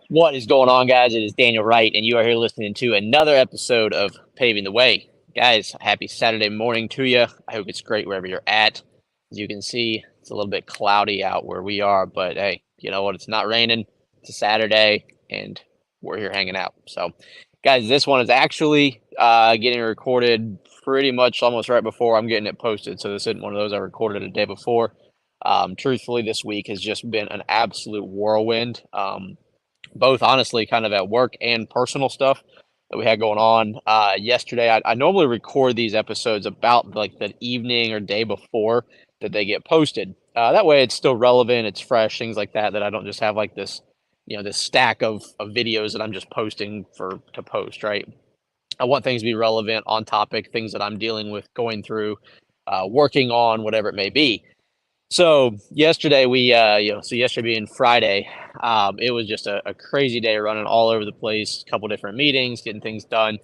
What is going on, guys? It is Daniel Wright, and you are here listening to another episode of Paving the Way. Guys, happy Saturday morning to you. I hope it's great wherever you're at. As you can see, it's a little bit cloudy out where we are, but hey, you know what? It's not raining. It's a Saturday, and we're here hanging out. So, guys, this one is actually getting recorded pretty much almost right before I'm getting it posted. So, this isn't one of those I recorded a day before. Truthfully, this week has just been an absolute whirlwind. Both honestly kind of at work and personal stuff that we had going on. Yesterday, I normally record these episodes about like the evening or day before that they get posted. That way it's still relevant, it's fresh, things like that, that I don't just have like this, this stack of videos that I'm just posting to post, right? I want things to be relevant, on topic, things that I'm dealing with, going through, working on, whatever it may be. So yesterday so yesterday being Friday, it was just a crazy day running all over the place, a couple different meetings, getting things done.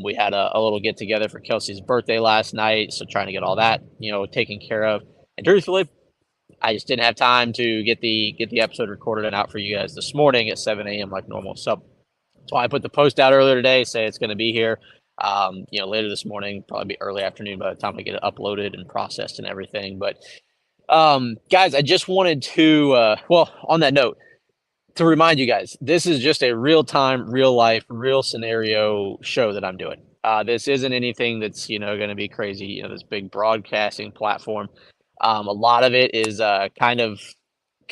We had a little get together for Kelsey's birthday last night, so trying to get all that, taken care of. And truthfully, I just didn't have time to get the episode recorded and out for you guys this morning at 7 a.m. like normal. So I put the post out earlier today, say it's going to be here. Later this morning, probably be early afternoon by the time I get it uploaded and processed and everything. But guys, I just wanted to, on that note, to remind you guys, this is just a real time, real life, real scenario show that I'm doing. This isn't anything that's, going to be crazy, this big broadcasting platform. A lot of it is kind of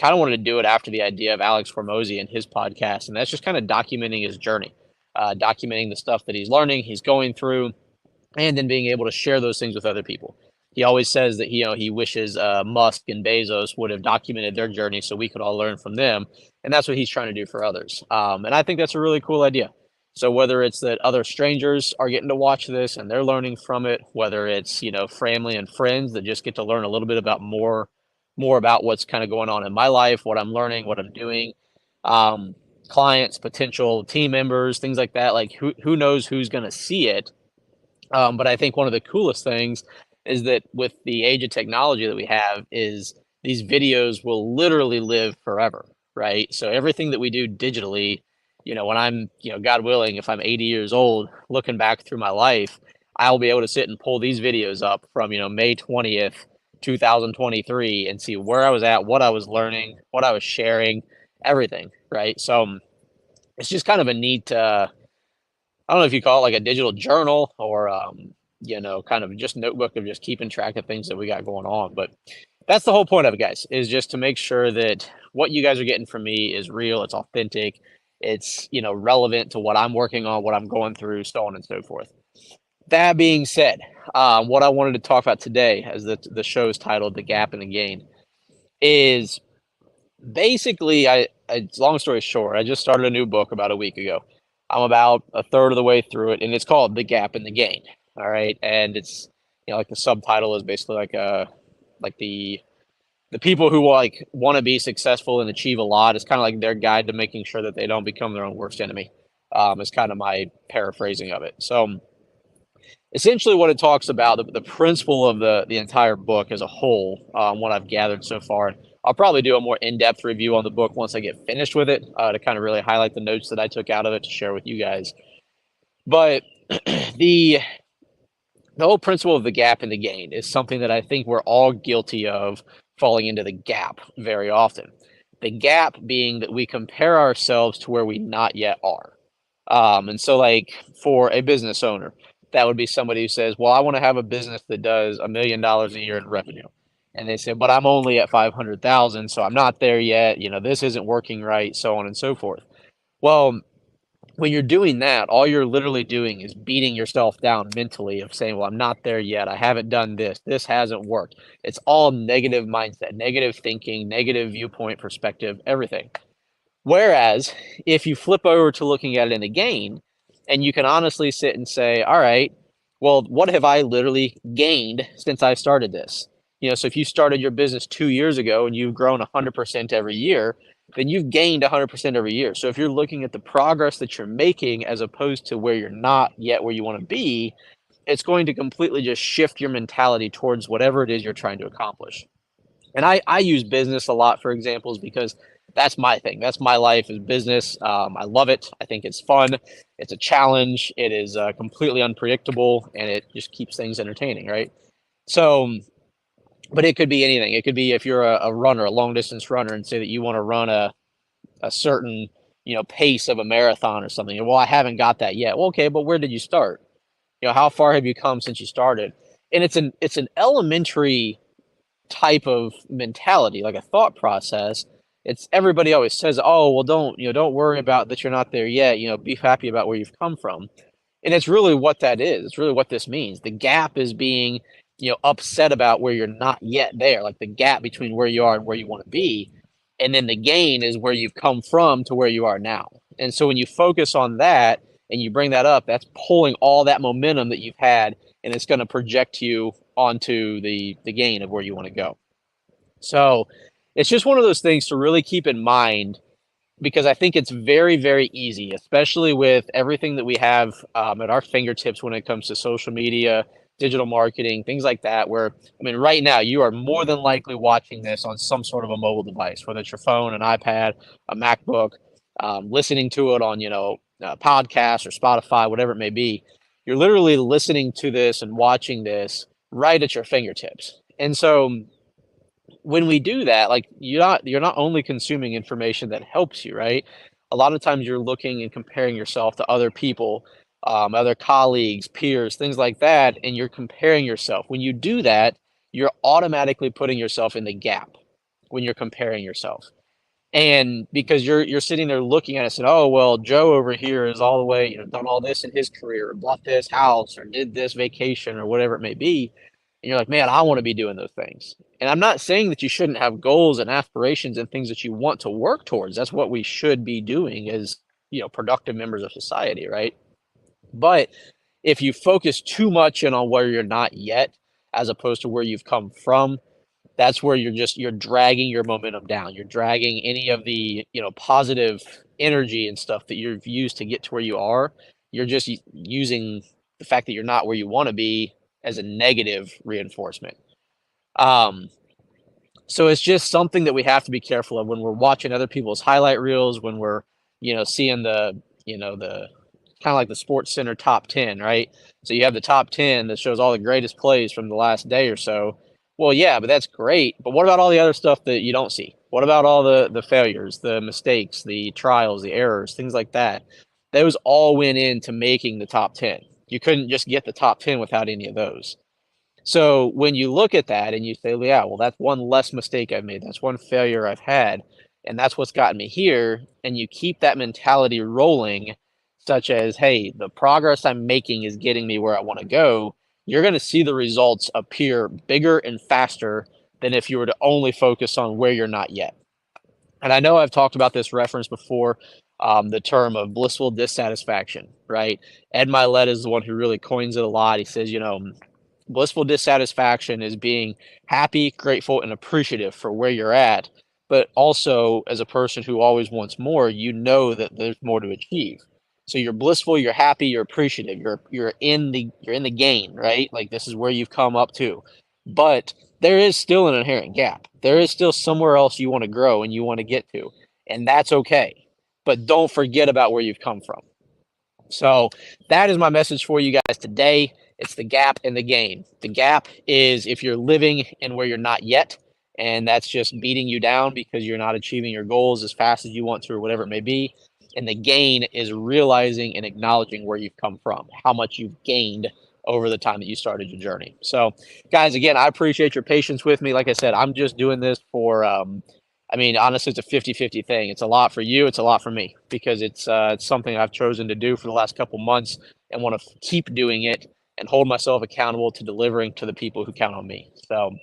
wanted to do it after the idea of Alex Formosi and his podcast. And that's just kind of documenting his journey, documenting the stuff that he's learning, he's going through, and then being able to share those things with other people. He always says that he wishes Musk and Bezos would have documented their journey so we could all learn from them, and that's what he's trying to do for others. And I think that's a really cool idea. So whether it's that other strangers are getting to watch this and they're learning from it, whether it's family and friends that just get to learn a little bit about more about what's kind of going on in my life, what I'm learning, what I'm doing, clients, potential team members, things like that. Like who knows who's going to see it. But I think one of the coolest things is that with the age of technology that we have is these videos will literally live forever, right? So everything that we do digitally, when I'm, God willing, if I'm 80 years old, looking back through my life, I'll be able to sit and pull these videos up from, May 20th, 2023 and see where I was at, what I was learning, what I was sharing, everything, right? So it's just kind of a neat, I don't know if you call it like a digital journal or, kind of just notebook of just keeping track of things that we got going on. But that's the whole point of it, guys, is just to make sure that what you guys are getting from me is real, it's authentic, it's, relevant to what I'm working on, what I'm going through, so on and so forth. That being said, what I wanted to talk about today, as the show is titled "The Gap and the Gain," is basically, long story short, I just started a new book about a week ago. I'm about a third of the way through it, and it's called "The Gap and the Gain." All right, and it's like the subtitle is basically like the people who like want to be successful and achieve a lot. It's kind of like their guide to making sure that they don't become their own worst enemy. Is kind of my paraphrasing of it. So essentially what it talks about, the principle of the entire book as a whole, what I've gathered so far. I'll probably do a more in-depth review on the book once I get finished with it, to kind of really highlight the notes that I took out of it to share with you guys. But the whole principle of the gap and the gain is something that I think we're all guilty of falling into the gap very often. The gap being that we compare ourselves to where we not yet are. And so like for a business owner, that would be somebody who says, well, I want to have a business that does $1 million a year in revenue. And they say, but I'm only at 500,000, so I'm not there yet. This isn't working right, so on and so forth. Well, when you're doing that, all you're literally doing is beating yourself down mentally of saying, well, I'm not there yet. I haven't done this. This hasn't worked. It's all negative mindset, negative thinking, negative viewpoint, perspective, everything. Whereas if you flip over to looking at it in the gain, and you can honestly sit and say, all right, well, what have I literally gained since I started this? So if you started your business 2 years ago and you've grown 100% every year, then you've gained 100% every year. So if you're looking at the progress that you're making as opposed to where you're not yet where you want to be, it's going to completely just shift your mentality towards whatever it is you're trying to accomplish. And I use business a lot for examples because That's my thing. That's my life is business. I love it. I think it's fun. It's a challenge. It is completely unpredictable, and it just keeps things entertaining, right? So, but it could be anything. It could be if you're a runner, a long distance runner, and say that you want to run a certain pace of a marathon or something. Well, I haven't got that yet. Well, okay, but where did you start? How far have you come since you started? And it's an elementary type of mentality, like a thought process. It's everybody always says, "Oh, well, don't worry about that you're not there yet. Be happy about where you've come from." And it's really what that is. It's really what this means. The gap is being, upset about where you're not yet there, like the gap between where you are and where you want to be. And then the gain is where you've come from to where you are now. And so when you focus on that and you bring that up, that's pulling all that momentum that you've had, and it's going to project you onto the gain of where you want to go. So it's just one of those things to really keep in mind, because I think it's very, very easy, especially with everything that we have at our fingertips when it comes to social media, digital marketing, things like that. Where, I mean, right now, you are more than likely watching this on some sort of a mobile device, whether it's your phone, an iPad, a MacBook, listening to it on, podcasts or Spotify, whatever it may be. You're literally listening to this and watching this right at your fingertips. And so when we do that, like you're not only consuming information that helps you, right? A lot of times you're looking and comparing yourself to other people, other colleagues, peers, things like that, and you're comparing yourself. When you do that, you're automatically putting yourself in the gap when you're comparing yourself. And because you're sitting there looking at it and saying, oh well, Joe over here is all the way, done all this in his career, or bought this house, or did this vacation, or whatever it may be. And you're like, man, I want to be doing those things. And I'm not saying that you shouldn't have goals and aspirations and things that you want to work towards. That's what we should be doing as, productive members of society, right? But if you focus too much in on where you're not yet, as opposed to where you've come from, that's where you're dragging your momentum down. You're dragging any of the, positive energy and stuff that you've used to get to where you are. You're just using the fact that you're not where you want to be as a negative reinforcement. Um, so it's just something that we have to be careful of when we're watching other people's highlight reels, when we're, seeing the kind of like the Sports Center top 10, right? So you have the top 10 that shows all the greatest plays from the last day or so. Well, yeah, but that's great. But what about all the other stuff that you don't see? What about all the failures, the mistakes, the trials, the errors, things like that? Those all went into making the top 10. You couldn't just get the top 10 without any of those. So when you look at that and you say, yeah, well, that's one less mistake I've made. That's one failure I've had. And that's what's gotten me here. And you keep that mentality rolling, such as, hey, the progress I'm making is getting me where I want to go. You're going to see the results appear bigger and faster than if you were to only focus on where you're not yet. And I know I've talked about this reference before, the term of blissful dissatisfaction, right? Ed Milet is the one who really coins it a lot. He says, blissful dissatisfaction is being happy, grateful, and appreciative for where you're at, but also as a person who always wants more, that there's more to achieve. So you're blissful, you're happy, you're appreciative, you're in the gain, right? Like this is where you've come up to. But there is still an inherent gap. There is still somewhere else you want to grow and you want to get to, and that's okay. But don't forget about where you've come from. So that is my message for you guys today. It's the gap and the gain. The gap is if you're living in where you're not yet, and that's just beating you down because you're not achieving your goals as fast as you want to, or whatever it may be. And the gain is realizing and acknowledging where you've come from, how much you've gained over the time that you started your journey. So, guys, again, I appreciate your patience with me. Like I said, I'm just doing this for I mean, honestly, it's a 50-50 thing. It's a lot for you. It's a lot for me because it's something I've chosen to do for the last couple months and want to keep doing it and hold myself accountable to delivering to the people who count on me. So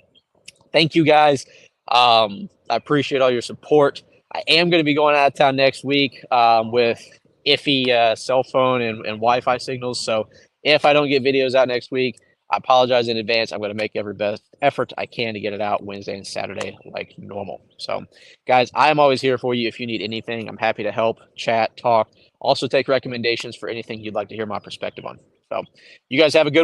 thank you guys. I appreciate all your support. I am going to be going out of town next week with iffy cell phone and Wi-Fi signals. So if I don't get videos out next week, I apologize in advance. I'm going to make every best effort I can to get it out Wednesday and Saturday like normal. So, guys, I'm always here for you if you need anything. I'm happy to help, chat, talk. Also take recommendations for anything you'd like to hear my perspective on. So, you guys have a good